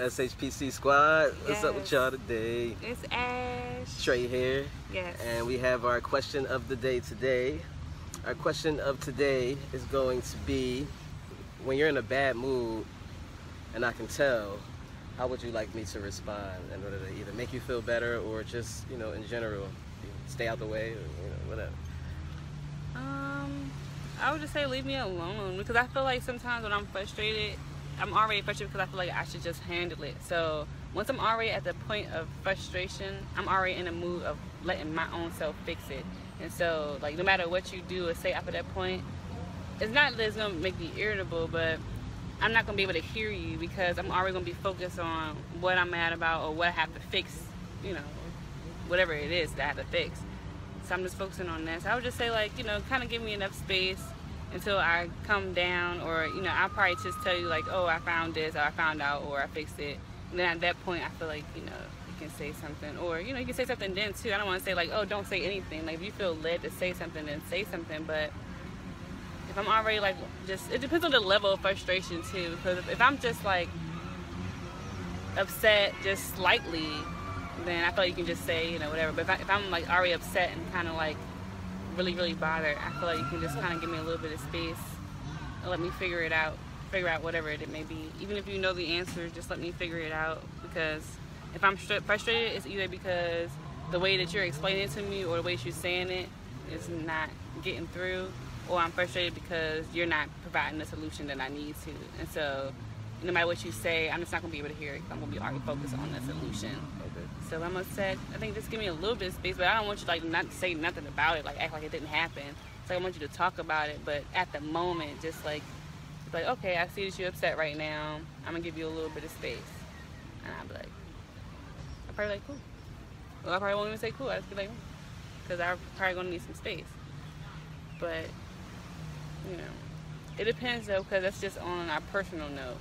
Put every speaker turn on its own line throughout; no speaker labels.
SHPC squad. What's up with
Yes.
y'all today?
It's Ash.
Trey here.
Yes.
And we have our question of the day today. Our question of today is going to be, when you're in a bad mood, and I can tell, how would you like me to respond in order to either make you feel better or just, in general, stay out the way or, whatever?
I would just say leave me alone, because I feel like sometimes when I'm frustrated, I'm already frustrated because I feel like I should just handle it. So once I'm already at the point of frustration, I'm already in a mood of letting my own self fix it. And so, like, no matter what you do or say after that point, it's not that it's going to make me irritable, but I'm not going to be able to hear you because I'm already going to be focused on what I'm mad about or what I have to fix, whatever it is that I have to fix. So I'm just focusing on that. So I would just say, like, kind of give me enough space until I come down, or, I'll probably just tell you, like, oh, I found this, or I found out, or I fixed it. And then at that point, I feel like, you can say something. Or, you can say something then, too. I don't want to say, like, oh, don't say anything. Like, if you feel led to say something, then say something. But if I'm already, like, it depends on the level of frustration, too. Because if I'm just, like, upset just slightly, then I feel like you can just say, whatever. But if I'm, like, already upset and kind of, like, really, really bothered, I feel like you can just kind of give me a little bit of space and let me figure out whatever it may be. Even if you know the answer, just let me figure it out. Because if I'm frustrated, it's either because the way that you're explaining it to me or the way you're saying it is not getting through, or I'm frustrated because you're not providing the solution that I need to. And so no matter what you say, I'm just not going to be able to hear it. I'm going to be already focused on the solution.
Okay.
So I'm upset. I think just give me a little bit of space, but I don't want you to, like, not say nothing about it, like act like it didn't happen. So I want you to talk about it, but at the moment, just like, okay, I see that you're upset right now. I'm going to give you a little bit of space. And I'll be like, I'm probably like, cool. Well, I probably won't even say cool. I just be like, because I'm probably going to need some space. But, it depends, though, because that's just on our personal note.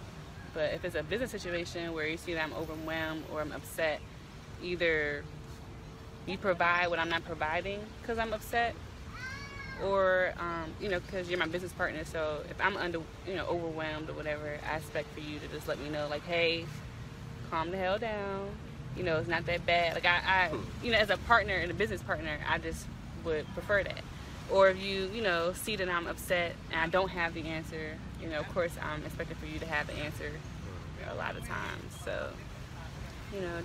But if it's a business situation where you see that I'm overwhelmed or I'm upset, either you provide what I'm not providing because I'm upset, or because you're my business partner. So if I'm overwhelmed or whatever, I expect for you to just let me know, like, hey, calm the hell down. It's not that bad. Like, I as a partner and a business partner, I just would prefer that. Or if you, see that I'm upset and I don't have the answer, of course I'm expecting for you to have the answer a lot of times. So,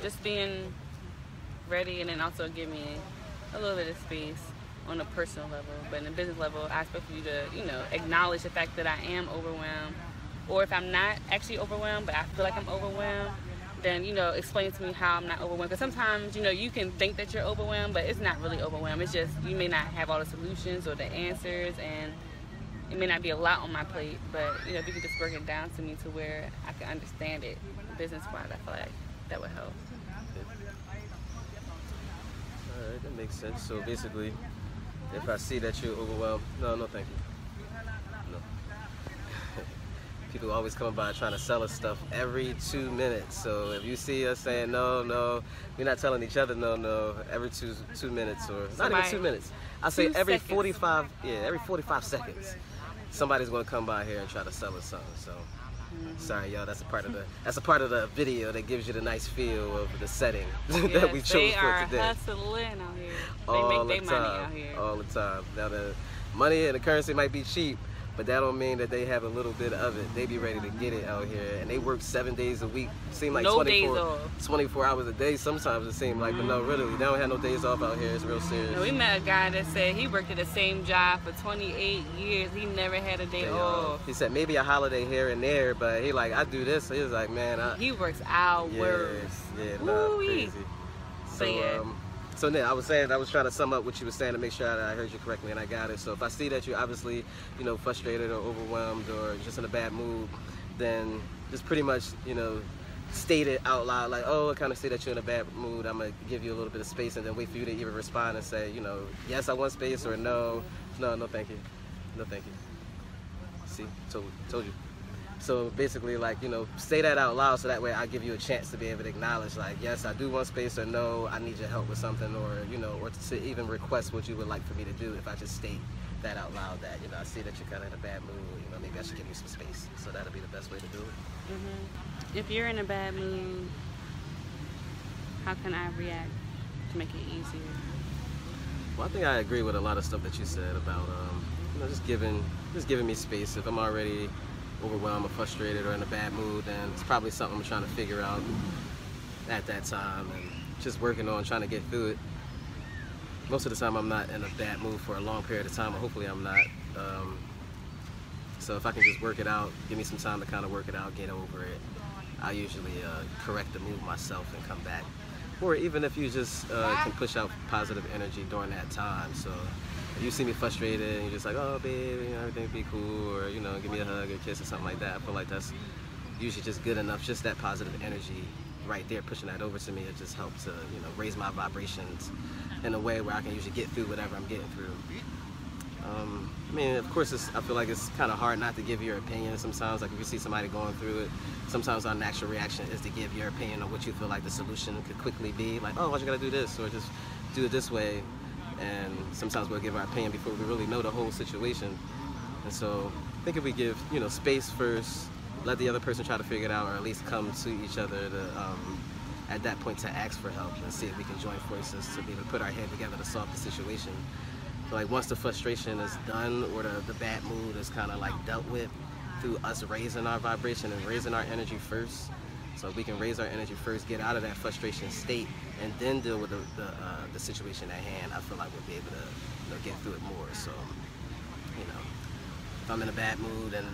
just being ready, and then also give me a little bit of space on a personal level. But in a business level, I expect you to, acknowledge the fact that I am overwhelmed. Or if I'm not actually overwhelmed, but I feel like I'm overwhelmed, then, explain to me how I'm not overwhelmed. Because sometimes, you can think that you're overwhelmed, but it's not really overwhelmed. It's just you may not have all the solutions or the answers, and it may not be a lot on my plate. But, if you could just break it down to me to where I can understand it business-wise, I feel like that would help.
All right, that makes sense. So basically, if I see that you're overwhelmed, no, thank you. No. People always come by trying to sell us stuff every 2 minutes. So if you see us saying no, we're not telling each other no every two minutes, or not even 2 minutes. I say every 45 seconds, somebody's gonna come by here and try to sell us something. So sorry, y'all. That's a part of the video that gives you the nice feel of the setting that we chose for today.
They are hustling out here. They make their money out here
all the time. Now the money and the currency might be cheap, but that don't mean that they have a little bit of it. They be ready to get it out here, and they work 7 days a week. Seem like
no
24 hours a day. Sometimes it seems like, but no, really, they don't have no days off out here. It's real serious.
We met a guy that said he worked at the same job for 28 years. He never had a day off.
He said maybe a holiday here and there, but he like, I do this. He was like, man,
he works hours.
Crazy. So I was trying to sum up what you were saying to make sure that I heard you correctly, and I got it. So if I see that you're obviously, frustrated or overwhelmed or just in a bad mood, then just pretty much, state it out loud, like, oh, I kind of see that you're in a bad mood. I'm gonna give you a little bit of space, and then wait for you to either respond and say, yes, I want space, or no, thank you, no, thank you. See, told you. So basically, like, say that out loud, so that way I give you a chance to be able to acknowledge, like, yes, I do want space, or no, I need your help with something, or, or to even request what you would like for me to do if I just state that out loud, that, you know, I see that you're kind of in a bad mood, you know, maybe I should give you some space. So that'll be the best way to do it.
If you're in a bad mood, how can I react to make it easier?
Well, I think I agree with a lot of stuff that you said about, you know, just giving me space. If I'm already overwhelmed or frustrated or in a bad mood, then it's probably something I'm trying to figure out at that time and just working on trying to get through it. Most of the time I'm not in a bad mood for a long period of time, or hopefully I'm not. So if I can just work it out, give me some time to kind of work it out, get over it, I usually correct the mood myself and come back. Or even if you just can push out positive energy during that time. So if you see me frustrated and you're just like, oh babe, you know, everything will be cool, or, you know, give me a hug or a kiss or something like that, I feel like that's usually just good enough. Just that positive energy right there, pushing that over to me, it just helps to, you know, raise my vibrations in a way where I can usually get through whatever I'm getting through. I mean, of course, I feel like it's kind of hard not to give your opinion sometimes. Like if you see somebody going through it, sometimes our natural reaction is to give your opinion on what you feel like the solution could quickly be. Like, oh, why you gotta do this, or just do it this way. And sometimes we'll give our opinion before we really know the whole situation. And so I think if we give, you know, space first, let the other person try to figure it out, or at least come to each other to, at that point, to ask for help and see if we can join forces to be able to put our head together to solve the situation. So like once the frustration is done, or the bad mood is kind of like dealt with through us raising our vibration and raising our energy first. So if we can raise our energy first, get out of that frustration state, and then deal with the situation at hand, I feel like we'll be able to, you know, get through it more. So, you know, if I'm in a bad mood and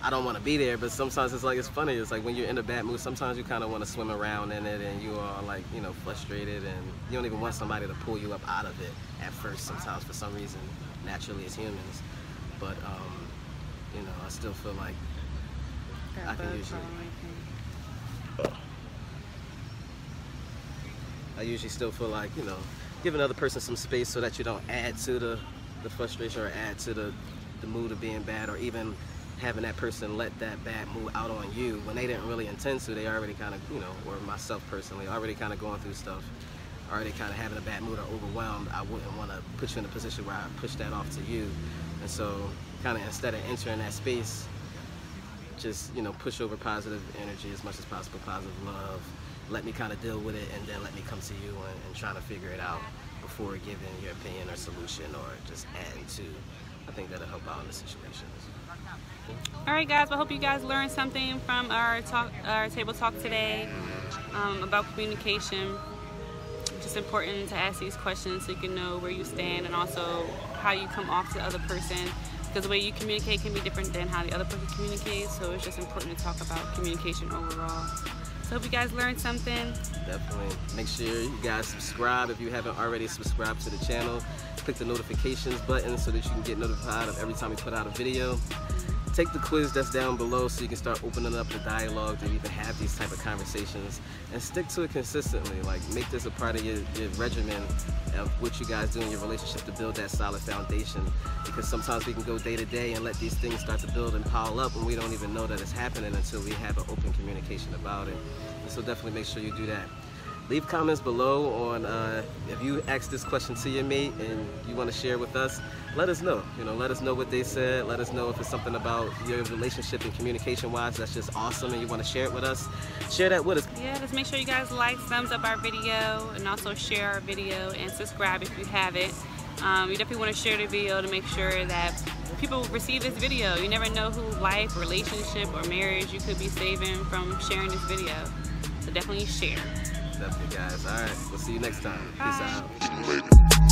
I don't want to be there, but sometimes it's funny. It's like when you're in a bad mood, sometimes you kind of want to swim around in it, and you are like, you know, frustrated, and you don't even want somebody to pull you up out of it at first. Sometimes for some reason, naturally as humans, but you know, I still feel like I can usually still feel like, you know, give another person some space so that you don't add to the frustration, or add to the mood of being bad, or even having that person let that bad mood out on you when they didn't really intend to. They already kind of, you know, or myself personally, already kind of going through stuff, already kind of having a bad mood or overwhelmed. I wouldn't want to put you in a position where I push that off to you. And so kind of instead of entering that space, just, you know, push over positive energy as much as possible, positive love. Let me kind of deal with it, and then let me come to you and try to figure it out before giving your opinion or solution, or just adding to. I think that'll help out in the situations.
All right, guys. Well, I hope you guys learned something from our table talk today about communication. It's just important to ask these questions so you can know where you stand, and also how you come off to the other person, because the way you communicate can be different than how the other person communicates. So it's just important to talk about communication overall. So hope you guys learned something.
Definitely. Make sure you guys subscribe if you haven't already subscribed to the channel. Click the notifications button so that you can get notified of every time we put out a video. Take the quiz that's down below so you can start opening up the dialogue to even have these type of conversations, and stick to it consistently. Like, make this a part of your regimen of what you guys do in your relationship to build that solid foundation, because sometimes we can go day to day and let these things start to build and pile up, and we don't even know that it's happening until we have an open communication about it. And so definitely make sure you do that. Leave comments below on if you ask this question to your mate and you want to share with us. Let us know. You know, let us know what they said. Let us know if it's something about your relationship and communication-wise that's just awesome and you want to share it with us. Share that with us.
Yeah, just make sure you guys like, thumbs up our video, and also share our video and subscribe if you haven't. You definitely want to share the video to make sure that people receive this video. You never know who life, relationship, or marriage you could be saving from sharing this video. So definitely share.
Definitely, guys. All right, we'll see you next time.
Bye.
Peace out.